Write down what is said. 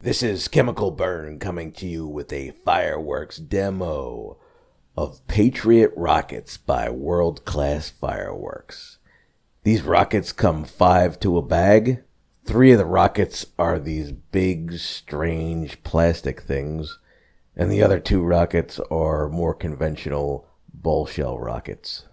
This is Chemical Burn coming to you with a fireworks demo of Patriot rockets by World Class Fireworks. These rockets come 5 to a bag. 3 of the rockets are these big, strange plastic things, and the other 2 rockets are more conventional ball shell rockets.